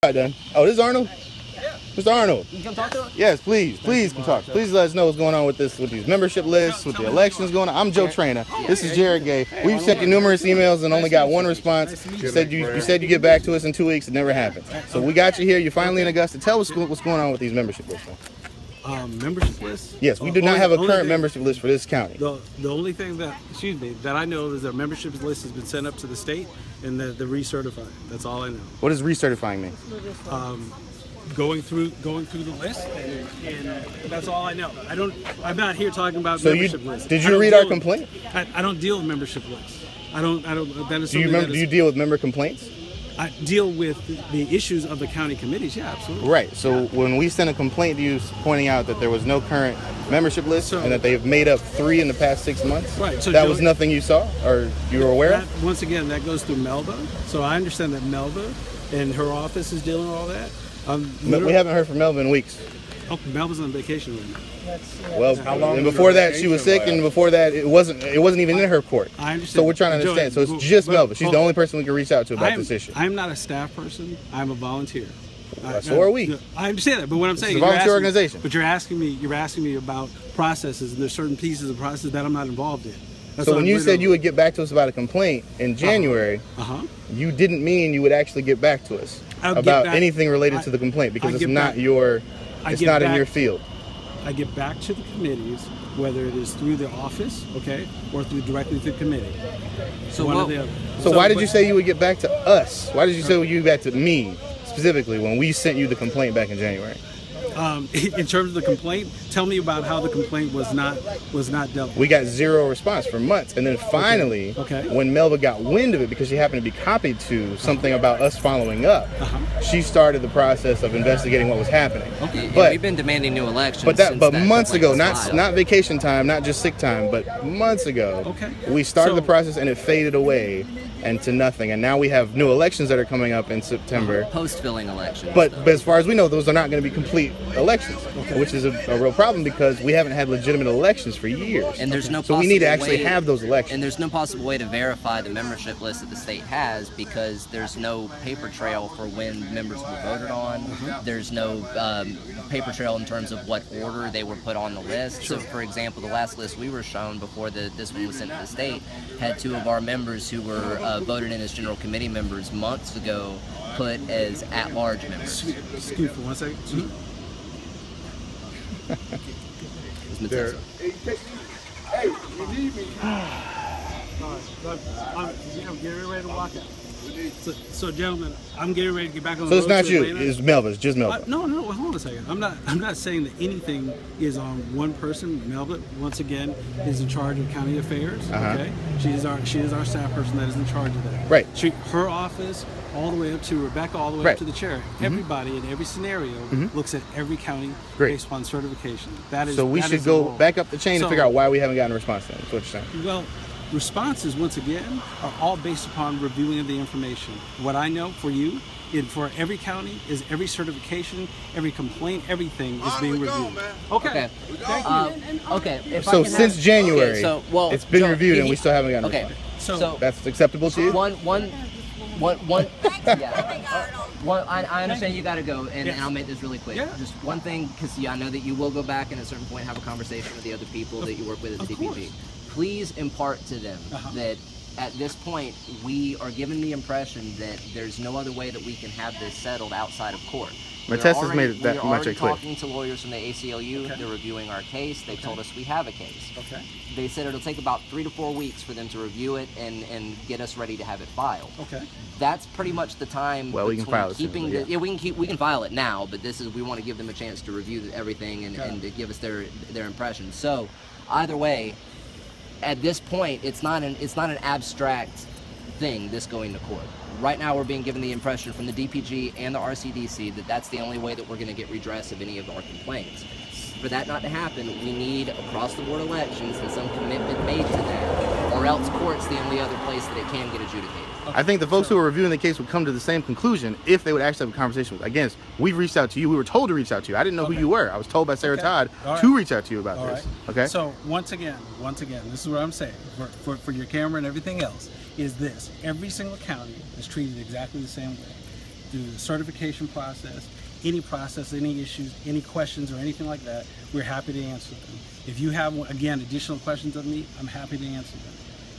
Done. Oh, this is Arnold? Yeah. Mr. Arnold. You can come talk to us? Yes, please come talk. Please let us know what's going on with these membership lists, with the elections going on. I'm Joe Trainer. This is Jared Gay. We've sent you numerous emails and only got one response. You said you get back to us in 2 weeks. It never happened. So we got you here. You're finally in Augusta. Tell us what's going on with these membership lists. Membership list? Yes, we do not have a current membership list for this county. The only thing that I know is that membership list has been sent up to the state and that they're recertified. That's all I know. What does recertifying mean? Going through the list, and that's all I know. I'm not here talking about membership lists. Did you read our complaint? I don't deal with membership lists. I don't. That is. Do you deal with member complaints? I deal with the issues of the county committees. Yeah, absolutely. Right. So when we sent a complaint to you pointing out that there was no current membership list and that they've made up 3 in the past 6 months, right? So that was nothing you saw or you were aware of? Once again, that goes through Melba. So I understand that Melba and her office is dealing with all that. We haven't heard from Melba in weeks. Oh, Melba's on vacation right now. Well, and before that she was sick, and before that it wasn't even in her court. I understand. So we're trying to understand. So it's just Melba. She's the only person we can reach out to about this issue. I'm not a staff person. I'm a volunteer. So are we. I understand that, but what I'm saying is a volunteer organization. But you're asking me about processes, and there's certain pieces of process that I'm not involved in. So when you said you would get back to us about a complaint in January, you didn't mean you would actually get back to us about anything related to the complaint, because it's not in your field. I get back to the committees, whether it is through the office, okay, or directly through the committee. So one or the other. So why did you say you would get back to us? Why did you say you would get back to me specifically when we sent you the complaint back in January? In terms of the complaint, tell me about how the complaint was not dealt with. We got 0 response for months, and then finally, when Melba got wind of it, because she happened to be copied to something about us following up, she started the process of investigating what was happening. But we've been demanding new elections. But months ago, not vacation time, not just sick time, but months ago, we started the process and it faded away and to nothing. And now we have new elections that are coming up in September. Post-filling elections. But as far as we know, those are not going to be complete elections, which is a real problem because we haven't had legitimate elections for years. And there's no so we need to actually have those elections. And there's no possible way to verify the membership list that the state has because there's no paper trail for when members were voted on. There's no paper trail in terms of what order they were put on the list. So, for example, the last list we were shown before this one was sent to the state had 2 of our members who were voted in as general committee members months ago put as at-large members. Excuse me for 1 second. Hey, you need me. I'm getting ready to walk out. So, gentlemen, I'm getting ready to get back on the road. So it's not you. It's Melba. It's just Melba. No. Hold on a second. I'm not saying that anything is on one person. Melba, once again, is in charge of county affairs. Okay. She is our staff person that is in charge of that. Right. Her office, all the way up to Rebecca, all the way up to the chair. Everybody in every scenario looks at every county based upon certification. So we should go back up the chain to figure out why we haven't gotten a response then. That's what you're saying. Well, responses, once again, are all based upon reviewing of the information. What I know for you, for every county, is every certification, every complaint, everything is being reviewed. Okay. Thank you. So since January, it's been reviewed and we still haven't gotten a response. So that's acceptable to you? I understand you got to go, and I'll make this really quick. Just one thing, because I know that you will go back and at a certain point have a conversation with the other people that you work with at the DPG. Please impart to them that at this point we are given the impression that there's no other way that we can have this settled outside of court. Martessa's made it that much clear. We're already talking to lawyers from the ACLU. They're reviewing our case. They told us we have a case. They said it'll take about 3 to 4 weeks for them to review it and get us ready to have it filed. That's pretty much the time. Well, we can file it. We can file it now, but we want to give them a chance to review everything and to give us their impression. So either way, at this point, it's not an abstract thing, this going to court. Right now, we're being given the impression from the DPG and the RCDC that that's the only way that we're going to get redress of any of our complaints. For that not to happen, we need across-the-board elections and some commitment made to that, or else court's the only other place that it can get adjudicated. I think the folks who are reviewing the case would come to the same conclusion if they would actually have a conversation with. Again, we've reached out to you. We were told to reach out to you. I didn't know who you were. I was told by Sarah Todd to reach out to you about this. Okay. So once again, this is what I'm saying for your camera and everything else is this: every single county is treated exactly the same way. through the certification process, any process, any issues, any questions or anything like that, we're happy to answer them. If you have, again, additional questions of me, I'm happy to answer them.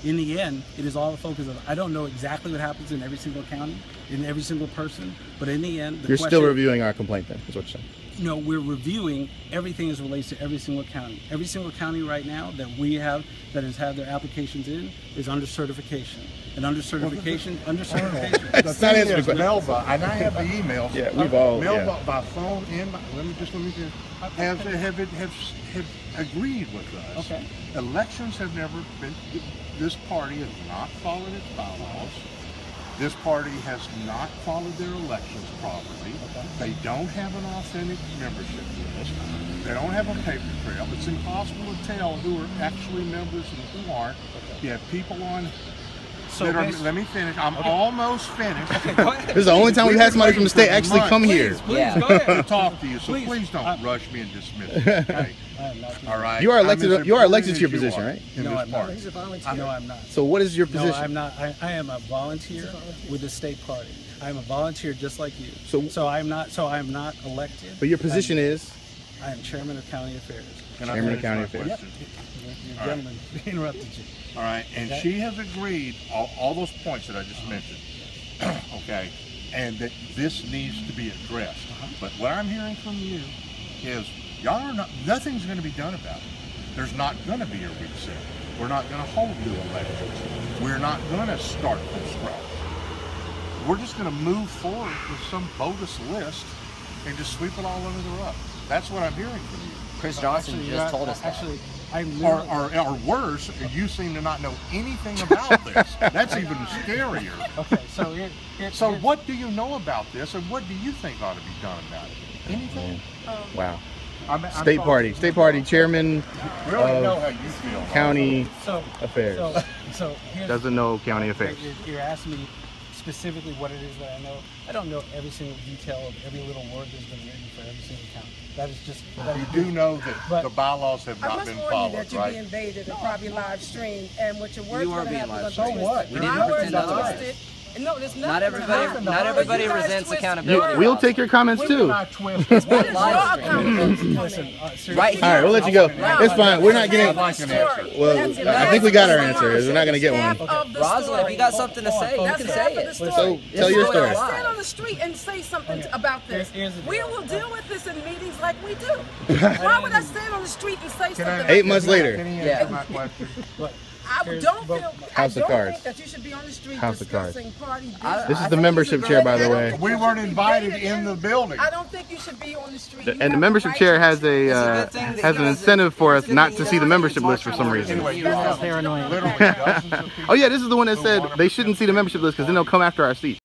In the end, it is all the focus of, I don't know exactly what happens in every single county, in every single person, but in the end, You're still reviewing our complaint then, is what you're saying? No, we're reviewing everything as relates to every single county. Every single county right now that we have that has had their applications in is under certification. And under certification, That's The not thing answering is, the question. Melba, and I have the emails. Yeah, we've all- Melba yeah. by phone and by, let me finish. Have agreed with us. Okay. Elections have never been. This party has not followed its bylaws. This party has not followed their elections properly. Okay. They don't have an authentic membership list. They don't have a paper trail. It's impossible to tell who are actually members and who aren't. You have people on. So that are, basically- let me finish. I'm almost finished. Go ahead. This is the only time we've had somebody from the state actually come here. Please, Yeah. go ahead. to talk to you, so Please. please don't rush me and dismiss me. Okay? I am not. All right. You are elected. I'm as You are elected to your important as position, you are right? in No, this I'm not. party. He's a volunteer. No, I'm not. So what is your No, position? I'm not. I am a volunteer with the state party. I'm a volunteer just like you. So- I'm not. So I'm not elected. But your position is? I am chairman of county affairs. Can I Chairman of finish County my Affairs. question? Your All right. gentleman interrupted you. All right, and Okay. she has agreed all those points that I just mentioned. Okay, and that this needs to be addressed. But what I'm hearing from you is y'all are not. Nothing's going to be done about it. There's not going to be a reset. We're not going to hold new elections. We're not going to start from scratch. We're just going to move forward with some bogus list and just sweep it all under the rug. That's what I'm hearing from you. Chris Johnson Actually, just told us that. Actually, I'm Or, literally- or worse, you seem to not know anything about this. That's even scarier. Okay, so So what do you know about this, and what do you think ought to be done about it? Anything? Wow. I'm State party chairman, We already know how you feel. county So affairs. So here's, Doesn't know county affairs. You're asking me specifically what it is that I know. I don't know every single detail of every little word that's been written for every single county. That is just. That You is do know that But- the bylaws have I not must been warn you followed, that you're right? being baited and probably live streamed, and what your words You are gonna being have live is streamed. gonna what? twist. We didn't My pretend words are otherwise. twisted. No, there's nothing. Not everybody You guys resents twist accountability. words. We'll take your comments We did too. not twist. What is your Live stream. accountability Listen, coming? seriously. Right All right, we'll let you go. It's fine. We're not getting. like an answer. Well, I think we got our answer. We're not gonna get one. Rosalind, if you got something to say, you That's can half say of the it. story. So tell your Why story. not stand on the street and say something about this? Here's the deal. We will deal with this in meetings like we do. Why would I stand on the street and say something? Can I- 8 months later. Can he Yeah. answer my question? But I here's- don't but- feel. House of I don't Cards. think that you should be on the street House of Cards. discussing party business. I- This is I the think membership you chair, should by the I don't way. think We you weren't should be invited baited in the building. I don't think you should be on the street. You And the have membership right chair to has speak. has an incentive for us not to see the membership list for some reason. Anyway, you have literally dozens of people. Oh yeah, this is the one that said they shouldn't see the membership list because then they'll come after our seat.